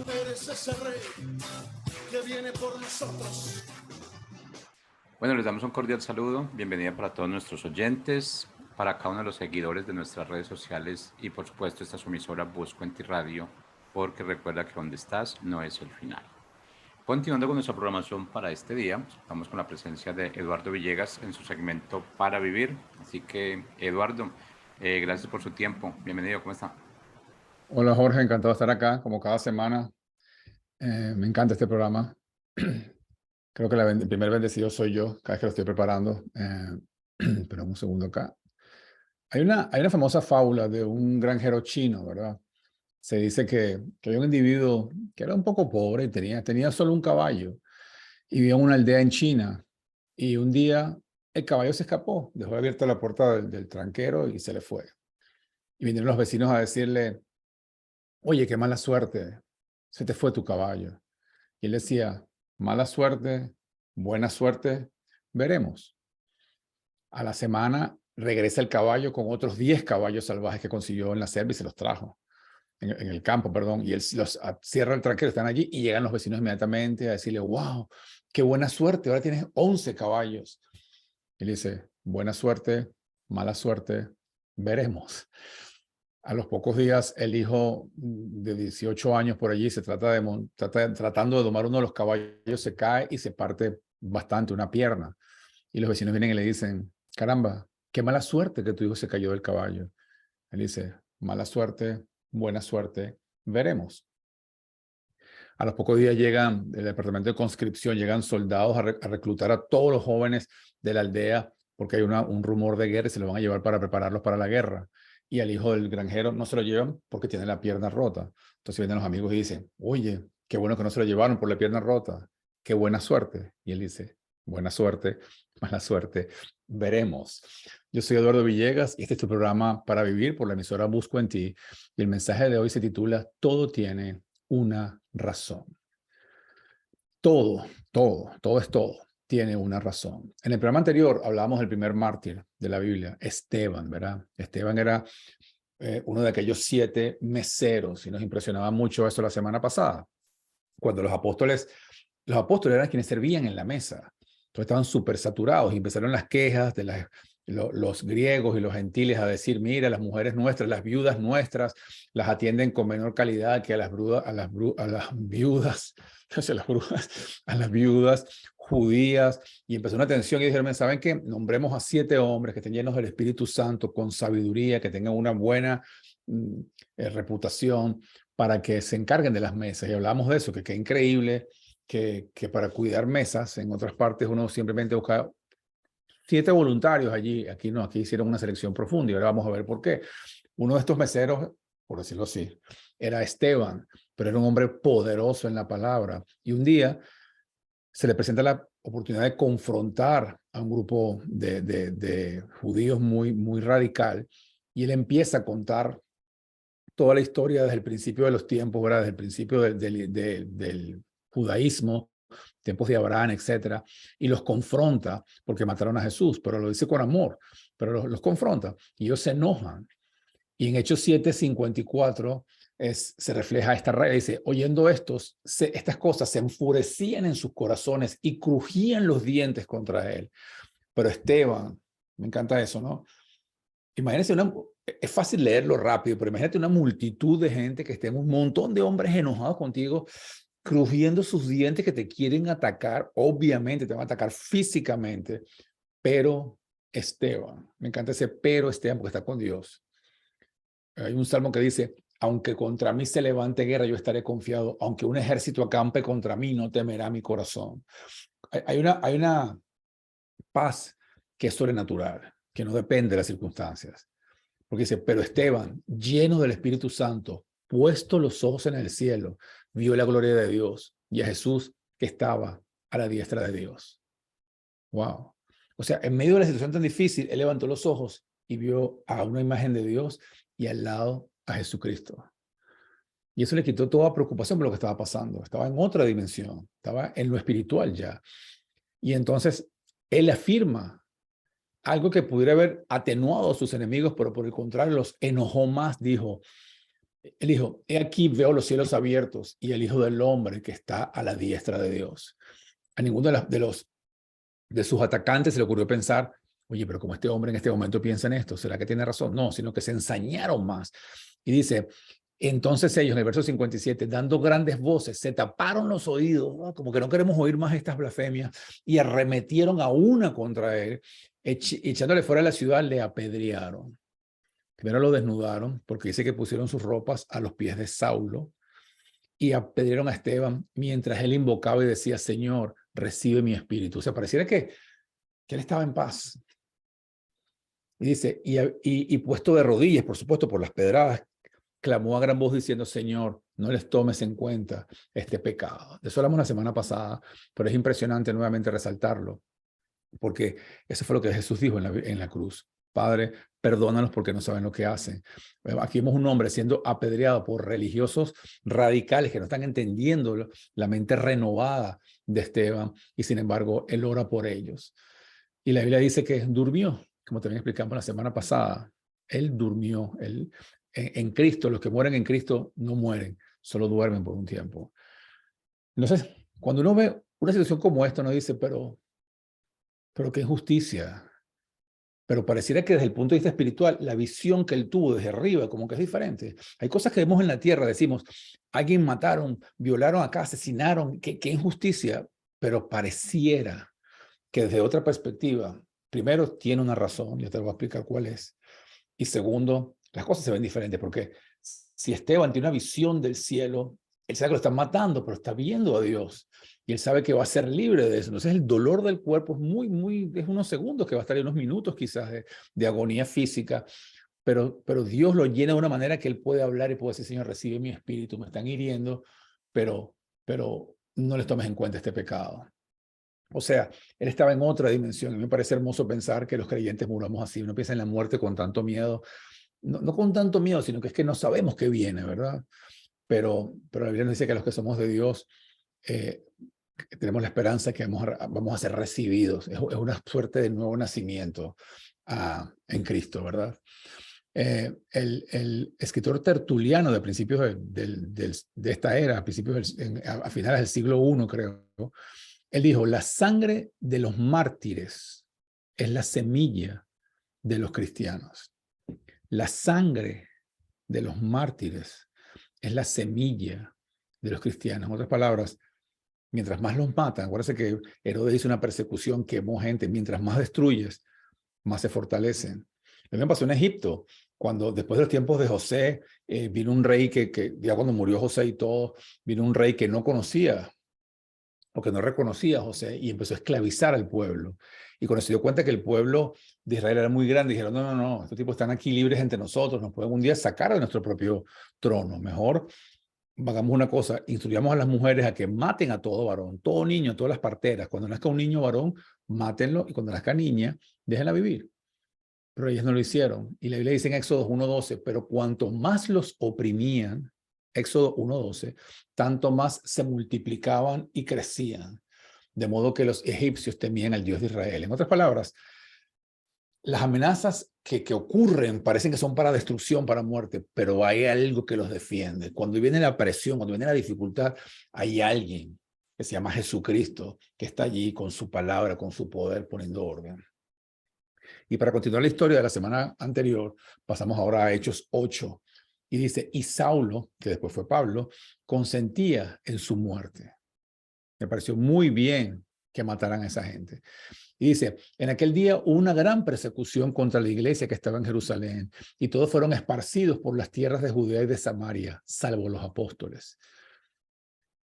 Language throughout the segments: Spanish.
eres ese rey que viene por nosotros. Bueno, les damos un cordial saludo, bienvenida para todos nuestros oyentes, para cada uno de los seguidores de nuestras redes sociales y por supuesto esta es su emisora Busco en Ti Radio, porque recuerda que donde estás no es el final. Continuando con nuestra programación para este día, vamos con la presencia de Eduardo Villegas en su segmento Para Vivir. Así que, Eduardo, gracias por su tiempo. Bienvenido, ¿cómo está? Hola Jorge, encantado de estar acá como cada semana. Me encanta este programa. Creo que el primer bendecido soy yo cada vez que lo estoy preparando. Pero un segundo acá. Hay una famosa fábula de un granjero chino, ¿verdad? Se dice que hay un individuo que era un poco pobre y tenía solo un caballo y vivía en una aldea en China. Y un día el caballo se escapó, dejó abierta la puerta del tranquero y se le fue. Y vinieron los vecinos a decirle: oye, qué mala suerte, se te fue tu caballo. Y él decía: mala suerte, buena suerte, veremos. A la semana regresa el caballo con otros 10 caballos salvajes que consiguió en la selva y se los trajo, en el campo, perdón, y él cierra el tranquero, están allí y llegan los vecinos inmediatamente a decirle: wow, qué buena suerte, ahora tienes 11 caballos. Y él dice: buena suerte, mala suerte, veremos. A los pocos días, el hijo de 18 años por allí tratando de domar uno de los caballos, se cae y se parte bastante una pierna. Y los vecinos vienen y le dicen: caramba, qué mala suerte que tu hijo se cayó del caballo. Él dice: mala suerte, buena suerte, veremos. A los pocos días llegan del departamento de conscripción, llegan soldados a reclutar a todos los jóvenes de la aldea porque hay un rumor de guerra y se lo van a llevar para prepararlos para la guerra. Y al hijo del granjero no se lo llevan porque tiene la pierna rota. Entonces vienen los amigos y dicen: oye, qué bueno que no se lo llevaron por la pierna rota. Qué buena suerte. Y él dice: buena suerte, mala suerte, veremos. Yo soy Eduardo Villegas y este es tu programa Para Vivir por la emisora Busco en Ti. Y el mensaje de hoy se titula: todo tiene una razón. Todo es todo. Tiene una razón. En el programa anterior hablábamos del primer mártir de la Biblia, Esteban, ¿verdad? Esteban era uno de aquellos 7 meseros y nos impresionaba mucho eso la semana pasada, cuando los apóstoles eran quienes servían en la mesa. Entonces estaban súper saturados y empezaron las quejas de los griegos y los gentiles a decir: mira, las mujeres nuestras, las viudas nuestras, las atienden con menor calidad que a las viudas, no sé, las brujas, a las viudas judías. Y empezó una tensión y dijeron: ¿saben qué? Nombremos a 7 hombres que estén llenos del Espíritu Santo, con sabiduría, que tengan una buena reputación, para que se encarguen de las mesas. Y hablamos de eso, que qué increíble que para cuidar mesas, en otras partes uno simplemente busca 7 voluntarios allí. Aquí no, aquí hicieron una selección profunda y ahora vamos a ver por qué. Uno de estos meseros, por decirlo así, era Esteban, pero era un hombre poderoso en la palabra. Y un día se le presenta la oportunidad de confrontar a un grupo de judíos muy radical, y él empieza a contar toda la historia desde el principio de los tiempos, ¿verdad? Desde el principio del judaísmo, tiempos de Abraham, etcétera, y los confronta porque mataron a Jesús, pero lo dice con amor, pero los confronta y ellos se enojan. Y en Hechos 7:54 se refleja esta regla. Dice: oyendo estas cosas, se enfurecían en sus corazones y crujían los dientes contra él. Pero Esteban, me encanta eso, ¿no? Imagínense, es fácil leerlo rápido, pero imagínate una multitud de gente que estén, un montón de hombres enojados contigo, crujiendo sus dientes, que te quieren atacar. Obviamente te van a atacar físicamente, pero Esteban, me encanta ese pero Esteban, porque está con Dios. Hay un salmo que dice: aunque contra mí se levante guerra, yo estaré confiado. Aunque un ejército acampe contra mí, no temerá mi corazón. Hay una paz que es sobrenatural, que no depende de las circunstancias. Porque dice: pero Esteban, lleno del Espíritu Santo, puesto los ojos en el cielo, vio la gloria de Dios y a Jesús que estaba a la diestra de Dios. Wow. O sea, en medio de la situación tan difícil, él levantó los ojos y vio a una imagen de Dios y al lado a Jesucristo. Y eso le quitó toda preocupación por lo que estaba pasando. Estaba en otra dimensión, estaba en lo espiritual ya. Y entonces él afirma algo que pudiera haber atenuado a sus enemigos, pero por el contrario los enojó más. Dijo: Él dijo, he aquí veo los cielos abiertos y el Hijo del Hombre que está a la diestra de Dios. A ninguno de sus atacantes se le ocurrió pensar, oye, pero como este hombre en este momento piensa en esto, ¿será que tiene razón? No, sino que se ensañaron más. Y dice, entonces ellos, en el verso 57, dando grandes voces, se taparon los oídos, ¿no? Como que no queremos oír más estas blasfemias, y arremetieron a una contra él, echándole fuera de la ciudad, le apedrearon. Primero lo desnudaron, porque dice que pusieron sus ropas a los pies de Saulo, y apedrearon a Esteban mientras él invocaba y decía, Señor, recibe mi espíritu. O sea, pareciera que él estaba en paz. Y dice, y puesto de rodillas, por supuesto, por las pedradas, clamó a gran voz diciendo, Señor, no les tomes en cuenta este pecado. De eso hablamos la semana pasada, pero es impresionante nuevamente resaltarlo, porque eso fue lo que Jesús dijo en la cruz. Padre, perdónalos porque no saben lo que hacen. Aquí vemos un hombre siendo apedreado por religiosos radicales que no están entendiendo la mente renovada de Esteban, y sin embargo, él ora por ellos. Y la Biblia dice que durmió, como también explicamos la semana pasada. Él durmió. En Cristo, los que mueren en Cristo no mueren, solo duermen por un tiempo. Entonces, cuando uno ve una situación como esta, uno dice, pero qué injusticia. Pero pareciera que desde el punto de vista espiritual, la visión que él tuvo desde arriba como que es diferente. Hay cosas que vemos en la tierra, decimos, alguien mataron, violaron acá, asesinaron, qué injusticia. Pero pareciera que desde otra perspectiva, primero, tiene una razón, yo te voy a explicar cuál es. Y segundo, las cosas se ven diferentes, porque si Esteban tiene una visión del cielo, él sabe que lo están matando, pero está viendo a Dios. Y él sabe que va a ser libre de eso. Entonces el dolor del cuerpo es unos segundos, que va a estar en unos minutos quizás de agonía física. Pero Dios lo llena de una manera que él puede hablar y puede decir, Señor, recibe mi espíritu, me están hiriendo, pero no les tomes en cuenta este pecado. O sea, él estaba en otra dimensión. A mí me parece hermoso pensar que los creyentes muramos así. Uno piensa en la muerte con tanto miedo. No con tanto miedo, sino que es que no sabemos qué viene, ¿verdad? Pero la Biblia nos dice que los que somos de Dios tenemos la esperanza que vamos a ser recibidos. Es una suerte de nuevo nacimiento en Cristo, ¿verdad? El escritor Tertuliano de principios de esta era, a finales del siglo I, creo, él dijo, la sangre de los mártires es la semilla de los cristianos. La sangre de los mártires es la semilla de los cristianos. En otras palabras, mientras más los matan, acuérdense que Herodes hizo una persecución, quemó gente, mientras más destruyes, más se fortalecen. Lo mismo pasó en Egipto, cuando después de los tiempos de José, vino un rey que ya cuando murió José y todo, vino un rey que no conocía o que no reconocía a José y empezó a esclavizar al pueblo. Y cuando se dio cuenta que el pueblo de Israel era muy grande, dijeron, no, estos tipos están aquí libres entre nosotros, nos pueden un día sacar de nuestro propio trono. Mejor hagamos una cosa, instruyamos a las mujeres a que maten a todo varón, todo niño, todas las parteras. Cuando nazca un niño varón, mátenlo, y cuando nazca niña, déjenla vivir. Pero ellos no lo hicieron. Y la Biblia dice en Éxodo 1:12, pero cuanto más los oprimían, Éxodo 1:12, tanto más se multiplicaban y crecían, de modo que los egipcios temían al Dios de Israel. En otras palabras, las amenazas que ocurren parecen que son para destrucción, para muerte, pero hay algo que los defiende. Cuando viene la presión, cuando viene la dificultad, hay alguien que se llama Jesucristo, que está allí con su palabra, con su poder, poniendo orden. Y para continuar la historia de la semana anterior, pasamos ahora a Hechos 8. Y dice, y Saulo, que después fue Pablo, consentía en su muerte. Me pareció muy bien que mataran a esa gente. Y dice, en aquel día hubo una gran persecución contra la iglesia que estaba en Jerusalén, y todos fueron esparcidos por las tierras de Judea y de Samaria, salvo los apóstoles.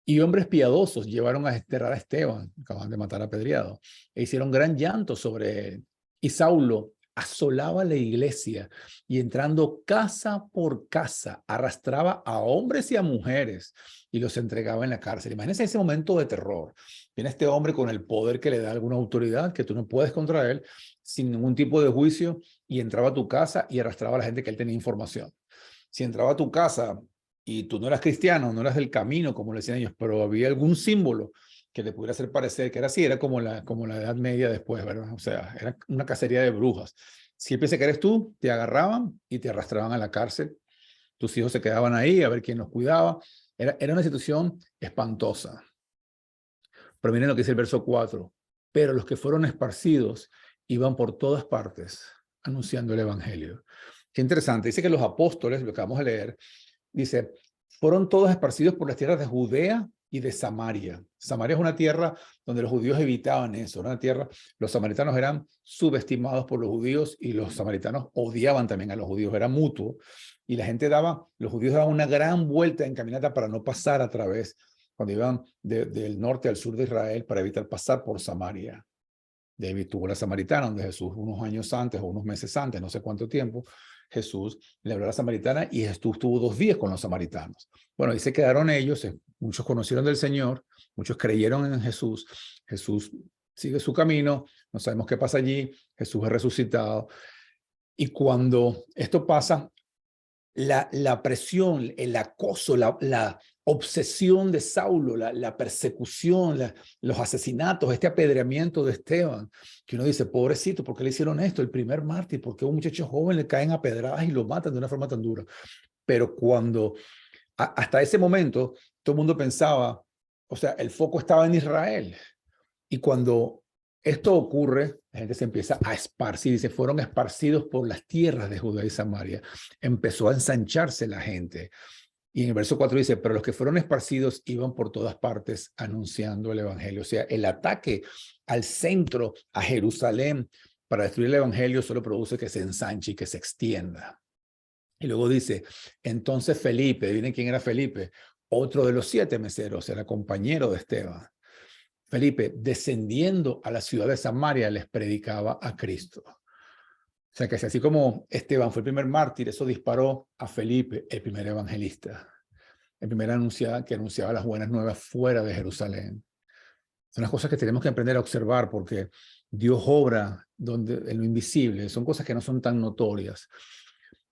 Y hombres piadosos llevaron a desterrar a Esteban, acaban de matar a apedreado, e hicieron gran llanto sobre él. Y Saulo asolaba la iglesia y entrando casa por casa, arrastraba a hombres y a mujeres y los entregaba en la cárcel. Imagínense ese momento de terror. Viene este hombre con el poder que le da alguna autoridad, que tú no puedes contra él, sin ningún tipo de juicio, y entraba a tu casa y arrastraba a la gente que él tenía información. Si entraba a tu casa y tú no eras cristiano, no eras del camino, como le decían ellos, pero había algún símbolo que le pudiera hacer parecer que era así, era como la Edad Media después, ¿verdad? O sea, era una cacería de brujas. Si él piensa que eres tú, te agarraban y te arrastraban a la cárcel tus hijos se quedaban ahí a ver quién los cuidaba. Era una situación espantosa. Pero miren lo que dice el verso 4. Pero los que fueron esparcidos iban por todas partes anunciando el evangelio. Qué interesante. Dice que los apóstoles, lo que vamos a leer, dice, fueron todos esparcidos por las tierras de Judea y de Samaria. Samaria es una tierra donde los judíos evitaban eso. Era una tierra, los samaritanos eran subestimados por los judíos y los samaritanos odiaban también a los judíos. Era mutuo. Y la gente los judíos daban una gran vuelta en caminata para no pasar a través, cuando iban del norte al sur de Israel, para evitar pasar por Samaria. David tuvo la samaritana, donde Jesús unos años antes o unos meses antes, no sé cuánto tiempo, Jesús le habló a la samaritana y Jesús tuvo 2 días con los samaritanos. Bueno, ahí se quedaron ellos, muchos conocieron del Señor, muchos creyeron en Jesús, Jesús sigue su camino, no sabemos qué pasa allí, Jesús es resucitado. Y cuando esto pasa, la presión, el acoso, la obsesión de Saulo, la persecución, los asesinatos, este apedreamiento de Esteban, que uno dice, pobrecito, ¿por qué le hicieron esto? El primer mártir, ¿por qué a un muchacho joven le caen a pedradas y lo matan de una forma tan dura? Pero hasta ese momento, todo el mundo pensaba, o sea, el foco estaba en Israel. Y cuando esto ocurre, la gente se empieza a esparcir, dice, fueron esparcidos por las tierras de Judea y Samaria. Empezó a ensancharse la gente. Y en el verso 4 dice, pero los que fueron esparcidos iban por todas partes anunciando el evangelio. O sea, el ataque al centro, a Jerusalén, para destruir el evangelio solo produce que se ensanche y que se extienda. Y luego dice, entonces Felipe, ¿adivinen quién era Felipe? Otro de los 7 meseros, era compañero de Esteban. Felipe, descendiendo a la ciudad de Samaria, les predicaba a Cristo. O sea que así como Esteban fue el primer mártir, eso disparó a Felipe, el primer evangelista, el primer que anunciaba las buenas nuevas fuera de Jerusalén. Son las cosas que tenemos que aprender a observar porque Dios obra en lo invisible, son cosas que no son tan notorias.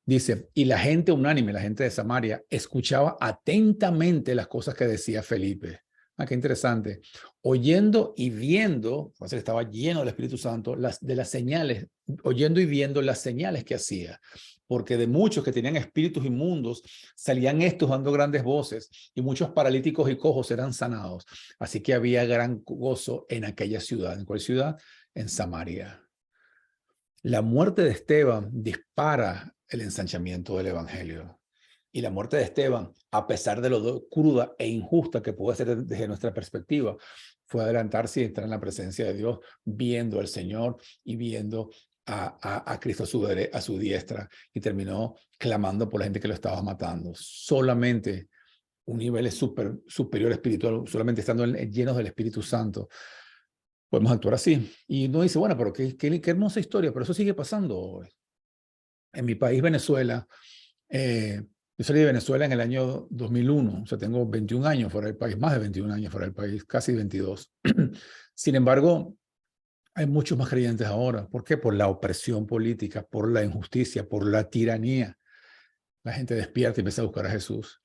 Dice, y la gente unánime, la gente de Samaria, escuchaba atentamente las cosas que decía Felipe. Qué interesante. Oyendo y viendo, o sea, estaba lleno del Espíritu Santo, de las señales, oyendo y viendo las señales que hacía. Porque de muchos que tenían espíritus inmundos, salían estos dando grandes voces, y muchos paralíticos y cojos eran sanados. Así que había gran gozo en aquella ciudad. ¿En cuál ciudad? En Samaria. La muerte de Esteban dispara el ensanchamiento del evangelio. Y la muerte de Esteban, a pesar de lo cruda e injusta que puede ser desde nuestra perspectiva, fue adelantarse y entrar en la presencia de Dios, viendo al Señor y viendo a Cristo a su diestra, y terminó clamando por la gente que lo estaba matando. Solamente un nivel superior espiritual, solamente estando llenos del Espíritu Santo, podemos actuar así. Y uno dice, bueno, pero qué hermosa historia, pero eso sigue pasando hoy. En mi país, Venezuela, yo salí de Venezuela en el año 2001, o sea, tengo 21 años fuera del país, más de 21 años fuera del país, casi 22. Sin embargo, hay muchos más creyentes ahora. ¿Por qué? Por la opresión política, por la injusticia, por la tiranía. La gente despierta y empieza a buscar a Jesús.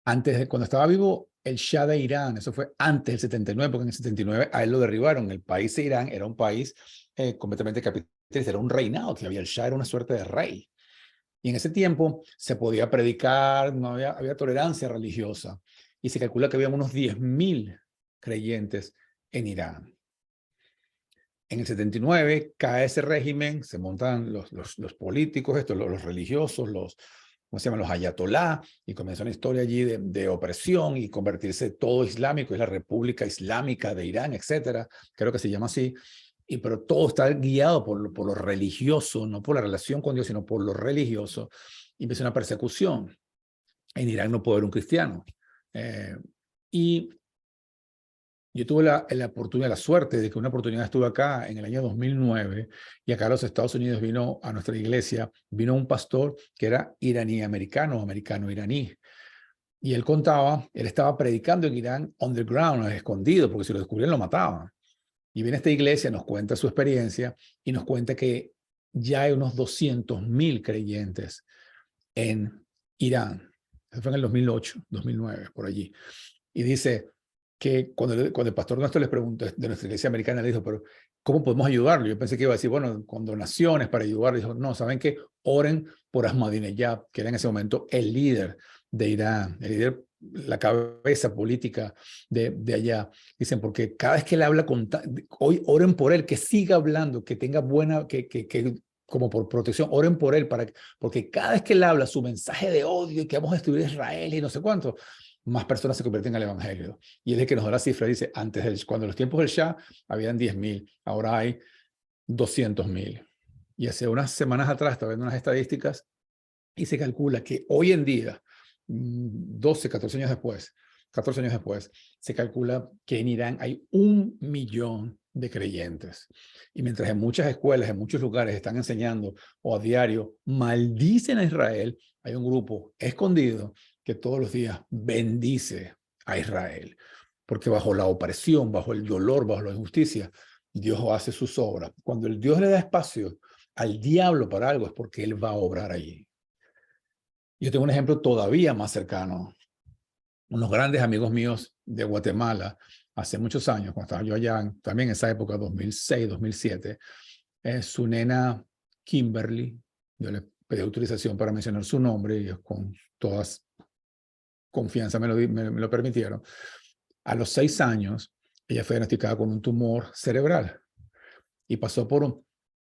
Cuando estaba vivo el Shah de Irán, eso fue antes del 79, porque en el 79 a él lo derribaron. El país de Irán era un país completamente capitalista, era un reinado que había. El Shah era una suerte de rey. Y en ese tiempo se podía predicar, no había tolerancia religiosa. Y se calcula que había unos 10.000 creyentes en Irán. En el 79 cae ese régimen, se montan los políticos, los religiosos, ¿cómo se llaman? Los ayatolá, y comenzó una historia allí de opresión y convertirse todo islámico, es la República Islámica de Irán, etcétera. Creo que se llama así. Pero todo está guiado por lo religioso, no por la relación con Dios, sino por lo religioso. Y empieza una persecución. En Irán no puede haber un cristiano. Y yo tuve la oportunidad, la suerte de que una oportunidad estuve acá en el año 2009, y acá a los Estados Unidos vino a nuestra iglesia, vino un pastor que era iraní-americano, americano-iraní. Y él contaba, él estaba predicando en Irán underground, escondido, porque si lo descubrían lo mataban. Y viene a esta iglesia, nos cuenta su experiencia y nos cuenta que ya hay unos 200.000 creyentes en Irán. Eso fue en el 2008, 2009, por allí. Y dice que cuando el pastor nuestro les preguntó, de nuestra iglesia americana, le dijo, pero ¿cómo podemos ayudarlo? Yo pensé que iba a decir, bueno, con donaciones para ayudarlo. Dijo, no, ¿saben qué? Oren por Ahmadinejad, que era en ese momento el líder de Irán, el líder, la cabeza política de allá. Dicen, porque cada vez que él habla, hoy oren por él, que siga hablando, que tenga buena, que como por protección, oren por él, porque cada vez que él habla su mensaje de odio y que vamos a destruir a Israel y no sé cuánto, más personas se convierten al evangelio. Y él es el que nos da la cifra, dice, cuando en los tiempos del Shah habían 10.000, ahora hay 200.000. Y hace unas semanas atrás estaba viendo unas estadísticas y se calcula que hoy en día, 14 años después, se calcula que en Irán hay 1 millón de creyentes. Y mientras en muchas escuelas, en muchos lugares están enseñando o a diario maldicen a Israel, hay un grupo escondido que todos los días bendice a Israel. Porque bajo la opresión, bajo el dolor, bajo la injusticia, Dios hace sus obras. Cuando el Dios le da espacio al diablo para algo, es porque él va a obrar allí. Yo tengo un ejemplo todavía más cercano. Unos grandes amigos míos de Guatemala, hace muchos años, cuando estaba yo allá, también en esa época, 2006, 2007, su nena Kimberly, yo le pedí autorización para mencionar su nombre y ellos con toda confianza me lo permitieron. A los 6 años, ella fue diagnosticada con un tumor cerebral y pasó por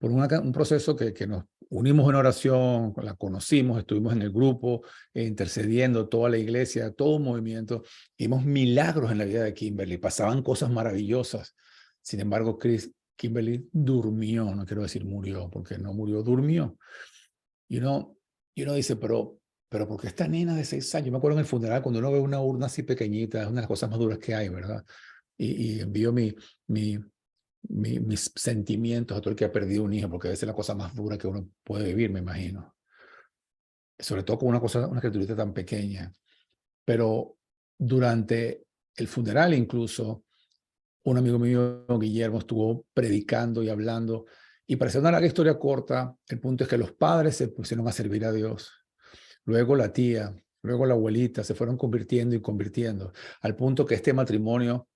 un proceso que nos unimos en oración, la conocimos, estuvimos en el grupo, intercediendo, toda la iglesia, todo un movimiento. Vimos milagros en la vida de Kimberly, pasaban cosas maravillosas. Sin embargo, Kimberly durmió, no quiero decir murió, porque no murió, durmió. Y uno dice, pero ¿por qué esta nena de 6 años? Yo me acuerdo en el funeral, cuando uno ve una urna así pequeñita, es una de las cosas más duras que hay, ¿verdad? Y envío mis sentimientos a todo el que ha perdido un hijo, porque debe ser la cosa más dura que uno puede vivir, me imagino. Sobre todo con una criaturita tan pequeña. Pero durante el funeral incluso, un amigo mío, Guillermo, estuvo predicando y hablando. Y para hacer una larga historia corta, el punto es que los padres se pusieron a servir a Dios. Luego la tía, luego la abuelita, se fueron convirtiendo y convirtiendo, al punto que este matrimonio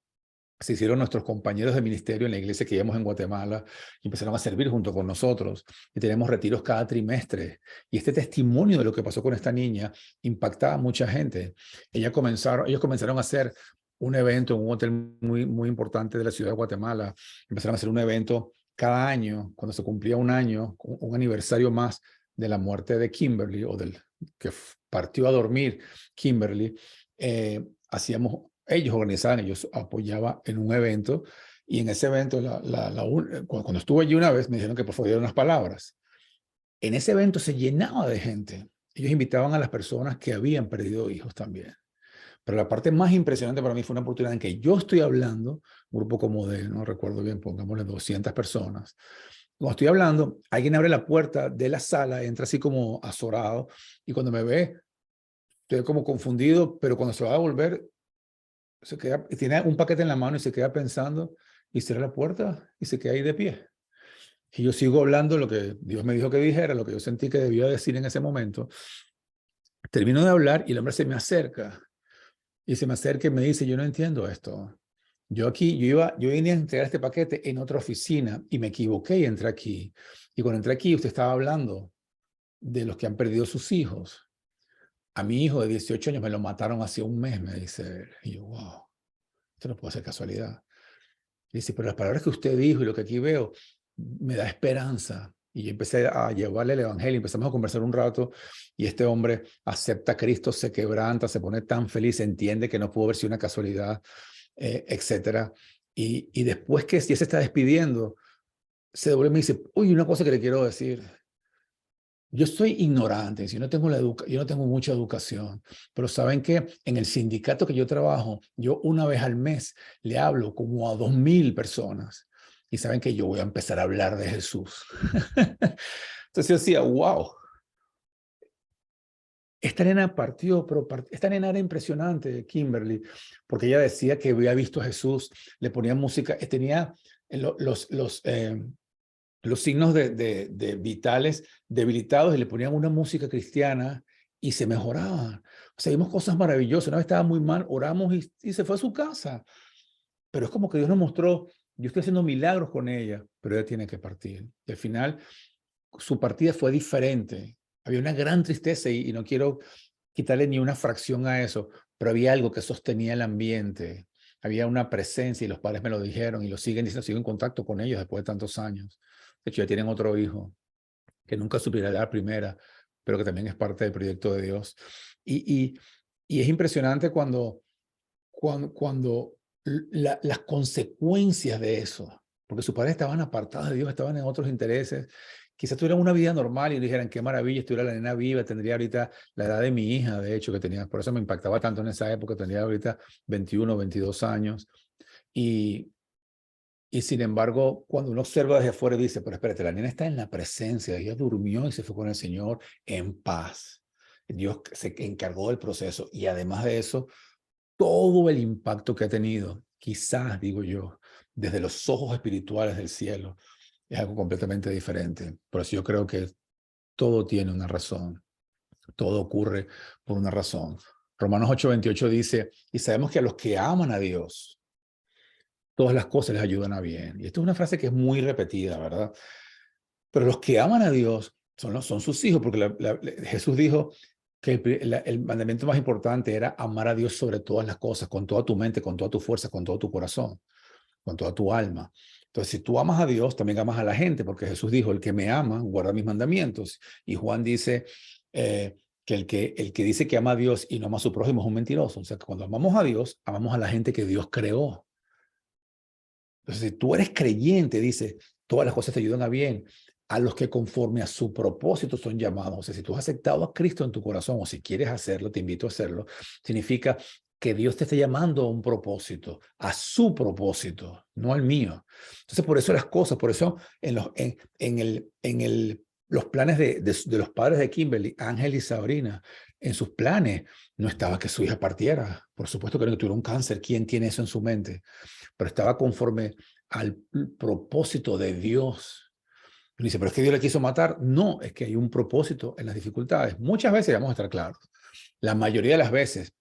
se hicieron nuestros compañeros de ministerio en la iglesia que íbamos en Guatemala y empezaron a servir junto con nosotros. Y tenemos retiros cada trimestre. Y este testimonio de lo que pasó con esta niña impactaba a mucha gente. Ellos comenzaron a hacer un evento en un hotel muy, muy importante de la ciudad de Guatemala. Empezaron a hacer un evento cada año, cuando se cumplía un año, un aniversario más de la muerte de Kimberly o del que partió a dormir Kimberly. Ellos organizaban, ellos apoyaban en un evento y en ese evento, cuando estuve allí una vez, me dijeron que por favor dieran unas palabras. En ese evento se llenaba de gente. Ellos invitaban a las personas que habían perdido hijos también. Pero la parte más impresionante para mí fue una oportunidad en que yo estoy hablando, un grupo como de, no recuerdo bien, pongámosle 200 personas. Cuando estoy hablando, alguien abre la puerta de la sala, entra así como azorado y cuando me ve, estoy como confundido, pero cuando se va a volver, se queda, tiene un paquete en la mano y se queda pensando y cierra la puerta y se queda ahí de pie. Y yo sigo hablando lo que Dios me dijo que dijera, lo que yo sentí que debía decir en ese momento. Termino de hablar y el hombre se me acerca y y me dice, yo no entiendo esto. Yo vine a entregar este paquete en otra oficina y me equivoqué y entré aquí. Y cuando entré aquí, usted estaba hablando de los que han perdido sus hijos. A mi hijo de 18 años me lo mataron hace un mes, me dice él. Y yo, wow, esto no puede ser casualidad. Y dice, pero las palabras que usted dijo y lo que aquí veo me da esperanza. Y yo empecé a llevarle el evangelio, empezamos a conversar un rato y este hombre acepta a Cristo, se quebranta, se pone tan feliz, entiende que no pudo haber sido una casualidad, etcétera. Y después que ya se está despidiendo, se devuelve y me dice, uy, una cosa que le quiero decir. Yo soy ignorante, yo no tengo mucha educación, pero saben que en el sindicato que yo trabajo, yo una vez al mes le hablo como a 2.000 personas y saben que yo voy a empezar a hablar de Jesús. Entonces yo decía, wow, esta nena partió, pero esta nena era impresionante, Kimberly, porque ella decía que había visto a Jesús, le ponía música, tenía los signos de vitales debilitados y le ponían una música cristiana y se mejoraban. O vimos cosas maravillosas. Una vez estaba muy mal, oramos y se fue a su casa. Pero es como que Dios nos mostró, yo estoy haciendo milagros con ella, pero ella tiene que partir. Y al final, su partida fue diferente. Había una gran tristeza y no quiero quitarle ni una fracción a eso, pero había algo que sostenía el ambiente. Había una presencia y los padres me lo dijeron y lo siguen diciendo, sigo en contacto con ellos después de tantos años. De hecho, ya tienen otro hijo que nunca supiera la primera, pero que también es parte del proyecto de Dios. Y, y es impresionante cuando las consecuencias de eso, porque sus padres estaban apartados de Dios, estaban en otros intereses, quizás tuvieran una vida normal y dijeran, qué maravilla, estuviera la nena viva, tendría ahorita la edad de mi hija, de hecho, que tenía, por eso me impactaba tanto en esa época, tendría ahorita 21, 22 años, y sin embargo, cuando uno observa desde afuera dice, pero espérate, la nena está en la presencia, ella durmió y se fue con el Señor en paz. Dios se encargó del proceso y además de eso, todo el impacto que ha tenido, quizás, digo yo, desde los ojos espirituales del cielo, es algo completamente diferente. Por eso yo creo que todo tiene una razón, todo ocurre por una razón. Romanos 8:28 dice, y sabemos que a los que aman a Dios, todas las cosas les ayudan a bien. Y esto es una frase que es muy repetida, ¿verdad? Pero los que aman a Dios son sus hijos, porque Jesús dijo que el mandamiento más importante era amar a Dios sobre todas las cosas, con toda tu mente, con toda tu fuerza, con todo tu corazón, con toda tu alma. Entonces, si tú amas a Dios, también amas a la gente, porque Jesús dijo, el que me ama, guarda mis mandamientos. Y Juan dice que el que dice que ama a Dios y no ama a su prójimo es un mentiroso. O sea, que cuando amamos a Dios, amamos a la gente que Dios creó. Entonces, si tú eres creyente, dice, todas las cosas te ayudan a bien, a los que conforme a su propósito son llamados. O sea, si tú has aceptado a Cristo en tu corazón, o si quieres hacerlo, te invito a hacerlo, significa que Dios te está llamando a un propósito, a su propósito, no al mío. Entonces, por eso las cosas, por eso los planes de los padres de Kimberly, Ángel y Sabrina, en sus planes no estaba que su hija partiera. Por supuesto que no, que tuviera un cáncer. ¿Quién tiene eso en su mente? Pero estaba conforme al propósito de Dios. Y dice, pero es que Dios le quiso matar. No, es que hay un propósito en las dificultades. Muchas veces, vamos a estar claros, la mayoría de las veces,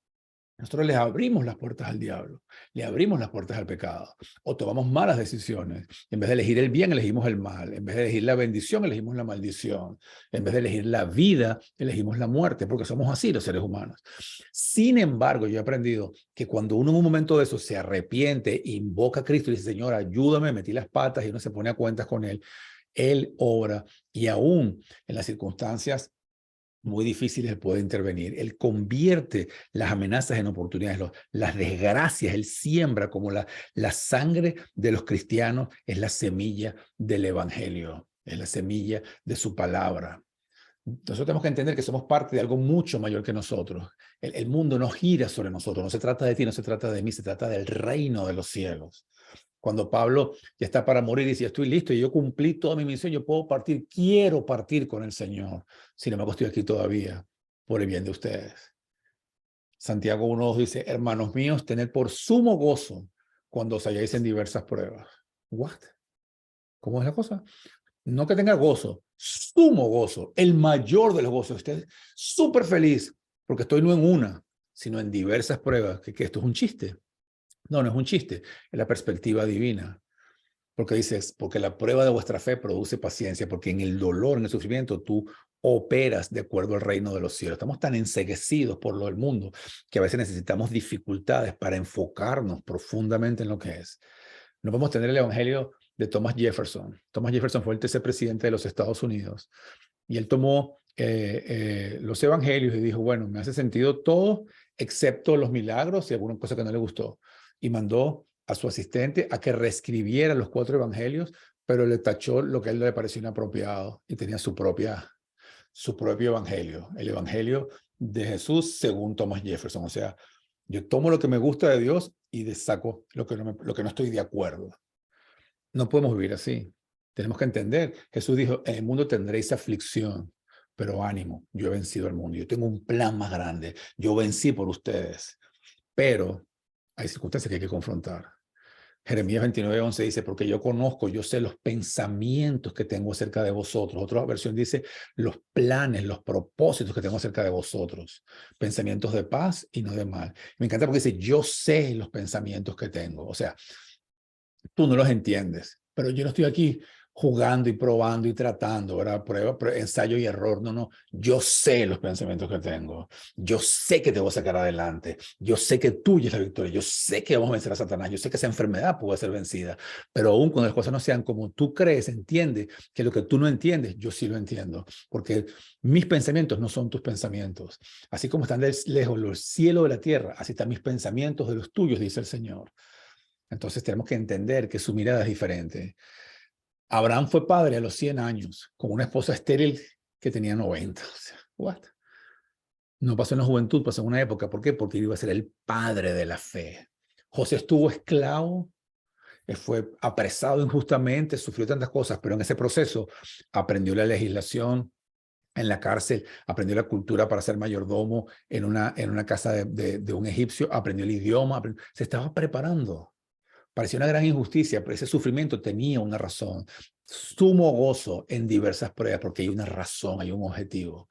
nosotros les abrimos las puertas al diablo, le abrimos las puertas al pecado, o tomamos malas decisiones. En vez de elegir el bien, elegimos el mal. En vez de elegir la bendición, elegimos la maldición. En vez de elegir la vida, elegimos la muerte, porque somos así los seres humanos. Sin embargo, yo he aprendido que cuando uno en un momento de eso se arrepiente, invoca a Cristo y dice, Señor, ayúdame, metí las patas, y uno se pone a cuentas con Él obra, y aún en las circunstancias muy difíciles Él puede intervenir. Él convierte las amenazas en oportunidades, las desgracias, Él siembra como la sangre de los cristianos es la semilla del evangelio, es la semilla de su palabra. Nosotros tenemos que entender que somos parte de algo mucho mayor que nosotros. El mundo no gira sobre nosotros, no se trata de ti, no se trata de mí, se trata del reino de los cielos. Cuando Pablo ya está para morir y dice, estoy listo y yo cumplí toda mi misión, yo puedo partir, quiero partir con el Señor. Sin embargo, estoy aquí todavía por el bien de ustedes. Santiago 1:2 dice, hermanos míos, tened por sumo gozo cuando os halláis en diversas pruebas. ¿What? ¿Cómo es la cosa? No que tenga gozo, sumo gozo, el mayor de los gozos. Usted súper feliz porque estoy no en una, sino en diversas pruebas. Que esto es un chiste. No, no es un chiste, es la perspectiva divina. Porque dices, porque la prueba de vuestra fe produce paciencia, porque en el dolor, en el sufrimiento, tú operas de acuerdo al reino de los cielos. Estamos tan enceguecidos por lo del mundo que a veces necesitamos dificultades para enfocarnos profundamente en lo que es. No podemos tener el evangelio de Thomas Jefferson. Thomas Jefferson fue el tercer presidente de los Estados Unidos y él tomó los evangelios y dijo, bueno, me hace sentido todo excepto los milagros y alguna cosa que no le gustó. Y mandó a su asistente a que reescribiera los 4 evangelios, pero le tachó lo que a él le pareció inapropiado y tenía su propio evangelio, el evangelio de Jesús según Thomas Jefferson. O sea, yo tomo lo que me gusta de Dios y saco lo que no estoy de acuerdo. No podemos vivir así. Tenemos que entender, Jesús dijo, en el mundo tendréis aflicción, pero ánimo, yo he vencido al mundo, yo tengo un plan más grande, yo vencí por ustedes, pero hay circunstancias que hay que confrontar. Jeremías 29:11 dice, porque yo conozco, yo sé los pensamientos que tengo acerca de vosotros. Otra versión dice, los planes, los propósitos que tengo acerca de vosotros. Pensamientos de paz y no de mal. Me encanta porque dice, yo sé los pensamientos que tengo. O sea, tú no los entiendes, pero yo no estoy aquí jugando y probando y tratando, ¿verdad? Ensayo y error. No, no. Yo sé los pensamientos que tengo. Yo sé que te voy a sacar adelante. Yo sé que tuya es la victoria. Yo sé que vamos a vencer a Satanás. Yo sé que esa enfermedad puede ser vencida. Pero aún cuando las cosas no sean como tú crees, entiende que lo que tú no entiendes, yo sí lo entiendo. Porque mis pensamientos no son tus pensamientos. Así como están lejos los cielos de la tierra, así están mis pensamientos de los tuyos, dice el Señor. Entonces tenemos que entender que su mirada es diferente. Abraham fue padre a los 100 años, con una esposa estéril que tenía 90. O sea, ¿what? No pasó en la juventud, pasó en una época. ¿Por qué? Porque iba a ser el padre de la fe. José estuvo esclavo, fue apresado injustamente, sufrió tantas cosas, pero en ese proceso aprendió la legislación en la cárcel, aprendió la cultura para ser mayordomo en una casa de un egipcio, aprendió el idioma, se estaba preparando. Parecía una gran injusticia, pero ese sufrimiento tenía una razón. Sumo gozo en diversas pruebas porque hay una razón, hay un objetivo.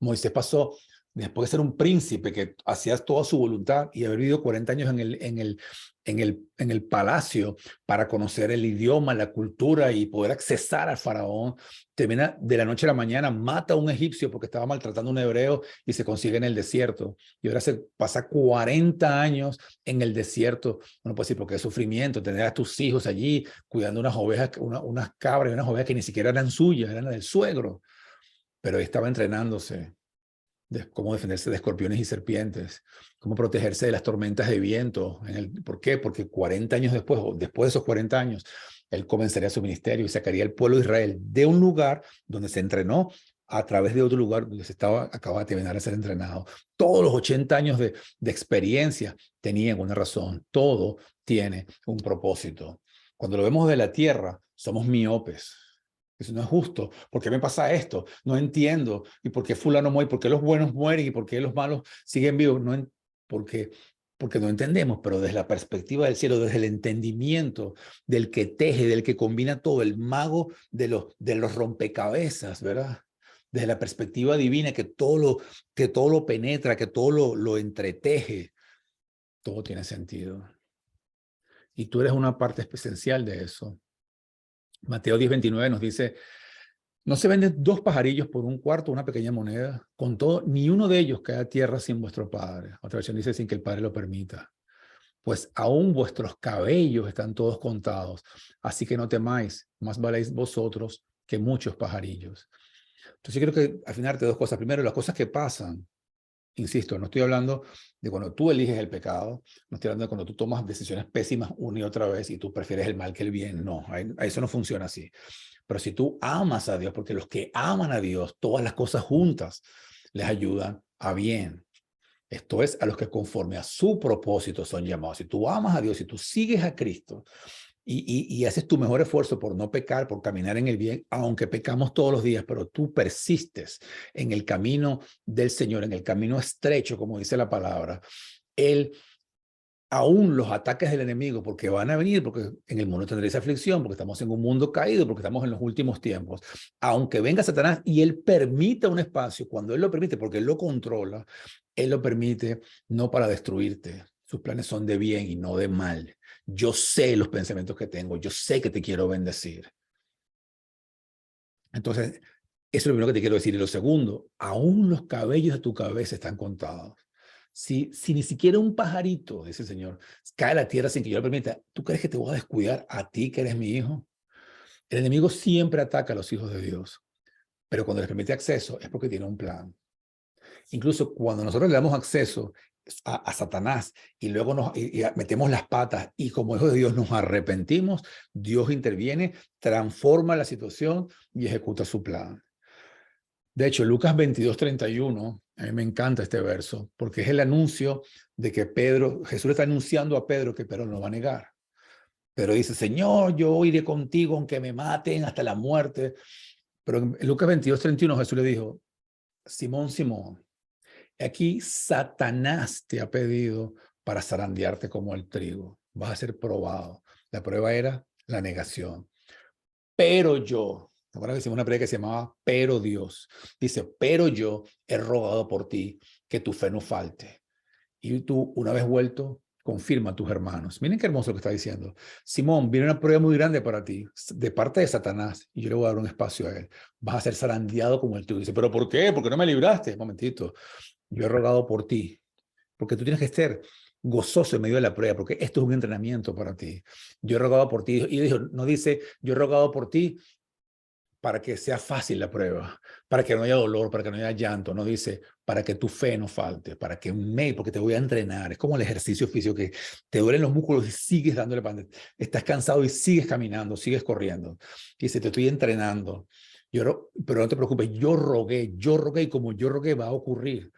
Moisés pasó, después de ser un príncipe que hacía toda su voluntad y haber vivido 40 años en el palacio para conocer el idioma, la cultura y poder accesar al faraón, termina de la noche a la mañana, mata a un egipcio porque estaba maltratando a un hebreo y se consigue en el desierto. Y ahora se pasa 40 años en el desierto. Uno puede decir, porque es sufrimiento, tener a tus hijos allí cuidando unas ovejas, unas cabras y unas ovejas que ni siquiera eran suyas, eran del suegro. Pero estaba entrenándose de cómo defenderse de escorpiones y serpientes, cómo protegerse de las tormentas de viento. ¿Por qué? Porque 40 años después, o después de esos 40 años, él comenzaría su ministerio y sacaría al pueblo de Israel de un lugar donde se entrenó a través de otro lugar donde acababa de terminar de ser entrenado. Todos los 80 años de experiencia tenían una razón. Todo tiene un propósito. Cuando lo vemos de la tierra, somos miopes. Eso no es justo. ¿Por qué me pasa esto? No entiendo. ¿Y por qué fulano muere? ¿Por qué los buenos mueren? ¿Y por qué los malos siguen vivos? Porque, porque no entendemos, pero desde la perspectiva del cielo, desde el entendimiento del que teje, del que combina todo, el mago de los rompecabezas, ¿verdad? Desde la perspectiva divina que todo lo penetra, que todo lo entreteje, todo tiene sentido. Y tú eres una parte esencial de eso. Mateo 10:29 nos dice, no se venden dos pajarillos por un cuarto, una pequeña moneda. Con todo, ni uno de ellos cae a tierra sin vuestro Padre. Otra versión dice, sin que el Padre lo permita. Pues aún vuestros cabellos están todos contados. Así que no temáis, más valéis vosotros que muchos pajarillos. Entonces yo creo que al final te dos cosas. Primero, las cosas que pasan. Insisto, no estoy hablando de cuando tú eliges el pecado, no estoy hablando de cuando tú tomas decisiones pésimas una y otra vez y tú prefieres el mal que el bien. No, eso no funciona así. Pero si tú amas a Dios, porque los que aman a Dios, todas las cosas juntas les ayudan a bien. Esto es a los que conforme a su propósito son llamados. Si tú amas a Dios, si tú sigues a Cristo y haces tu mejor esfuerzo por no pecar, por caminar en el bien, aunque pecamos todos los días, pero tú persistes en el camino del Señor, en el camino estrecho, como dice la palabra, Él aún los ataques del enemigo, porque van a venir, porque en el mundo tendréis aflicción, porque estamos en un mundo caído, porque estamos en los últimos tiempos. Aunque venga Satanás y él permita un espacio, cuando él lo permite, porque él lo controla, él lo permite no para destruirte. Sus planes son de bien y no de mal. Yo sé los pensamientos que tengo, yo sé que te quiero bendecir. Entonces, eso es lo primero que te quiero decir. Y lo segundo, aún los cabellos de tu cabeza están contados. Si ni siquiera un pajarito, dice el Señor, cae a la tierra sin que yo lo permita, ¿tú crees que te voy a descuidar a ti que eres mi hijo? El enemigo siempre ataca a los hijos de Dios, pero cuando les permite acceso es porque tiene un plan. Incluso cuando nosotros le damos acceso a Satanás y luego y metemos las patas y como hijos de Dios nos arrepentimos, Dios interviene, transforma la situación y ejecuta su plan. De hecho, Lucas 22:31, a mí me encanta este verso, porque es el anuncio de que Jesús le está anunciando a Pedro que Pedro no va a negar. Pero dice, Señor, yo iré contigo aunque me maten hasta la muerte. Pero en Lucas 22:31 Jesús le dijo, Simón, Simón, aquí Satanás te ha pedido para zarandearte como el trigo. Vas a ser probado. La prueba era la negación. Pero yo, ahora hicimos una prédica que se llamaba Pero Dios. Dice, pero yo he rogado por ti que tu fe no falte. Y tú, una vez vuelto, confirma a tus hermanos. Miren qué hermoso lo que está diciendo. Simón, viene una prueba muy grande para ti, de parte de Satanás, y yo le voy a dar un espacio a él. Vas a ser zarandeado como el tuyo. Dice, ¿pero por qué? ¿Por qué no me libraste? Un momentito. Yo he rogado por ti, porque tú tienes que estar gozoso en medio de la prueba, porque esto es un entrenamiento para ti. Yo he rogado por ti, y dijo, no dice, yo he rogado por ti para que sea fácil la prueba, para que no haya dolor, para que no haya llanto. No dice, para que tu fe no falte, para que porque te voy a entrenar. Es como el ejercicio físico, que te duelen los músculos y sigues dándole para adelante. Estás cansado y sigues caminando, sigues corriendo. Dice, te estoy entrenando. Pero no te preocupes, yo rogué, y como yo rogué va a ocurrir.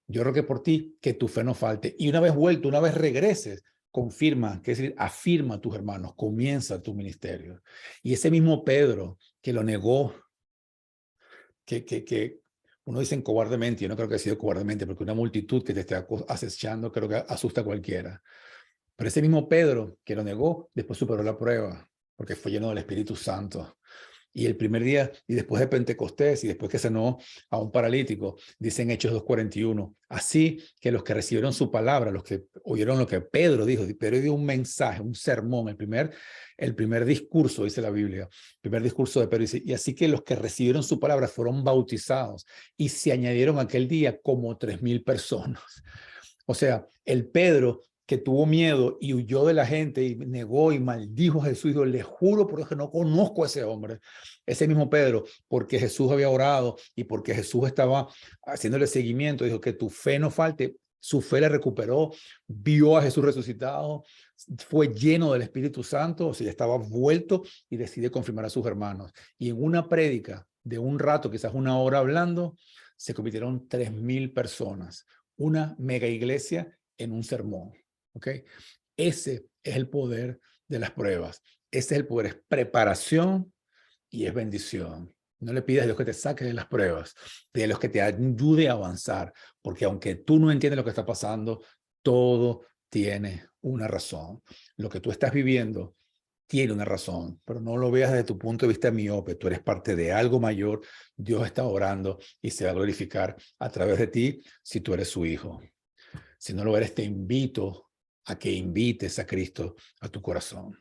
Yo rogué por ti que tu fe no falte. Y una vez vuelto, una vez regreses, confirma, que es decir, afirma a tus hermanos, comienza tu ministerio. Y ese mismo Pedro que lo negó, que uno dice cobardemente, yo no creo que haya sido cobardemente, porque una multitud que te esté acechando creo que asusta a cualquiera. Pero ese mismo Pedro que lo negó, después superó la prueba, porque fue lleno del Espíritu Santo. Y el primer día, y después de Pentecostés, y después que sanó a un paralítico, dice en Hechos 2:41, así que los que recibieron su palabra, los que oyeron lo que Pedro dijo, Pedro dio un mensaje, un sermón, el primer discurso, dice la Biblia, el primer discurso de Pedro, dice, y así que los que recibieron su palabra fueron bautizados, y se añadieron aquel día como 3,000 personas. O sea, el Pedro que tuvo miedo y huyó de la gente y negó y maldijo a Jesús, dijo, le juro por Dios que no conozco a ese hombre. Ese mismo Pedro, porque Jesús había orado y porque Jesús estaba haciéndole seguimiento, dijo que tu fe no falte. Su fe le recuperó, vio a Jesús resucitado, fue lleno del Espíritu Santo, o sea, estaba vuelto y decide confirmar a sus hermanos. Y en una prédica de un rato, quizás una hora hablando, se convirtieron 3,000 personas. Una mega iglesia en un sermón. ¿Ok? Ese es el poder de las pruebas. Ese es el poder, es preparación y es bendición. No le pidas a Dios que te saque de las pruebas, de los que te ayude a avanzar, porque aunque tú no entiendes lo que está pasando, todo tiene una razón. Lo que tú estás viviendo tiene una razón, pero no lo veas desde tu punto de vista miope. Tú eres parte de algo mayor. Dios está orando y se va a glorificar a través de ti si tú eres su hijo. Si no lo eres, te invito a que invites a Cristo a tu corazón.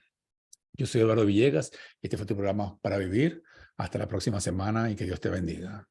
Yo soy Eduardo Villegas y este fue tu programa Para Vivir. Hasta la próxima semana y que Dios te bendiga.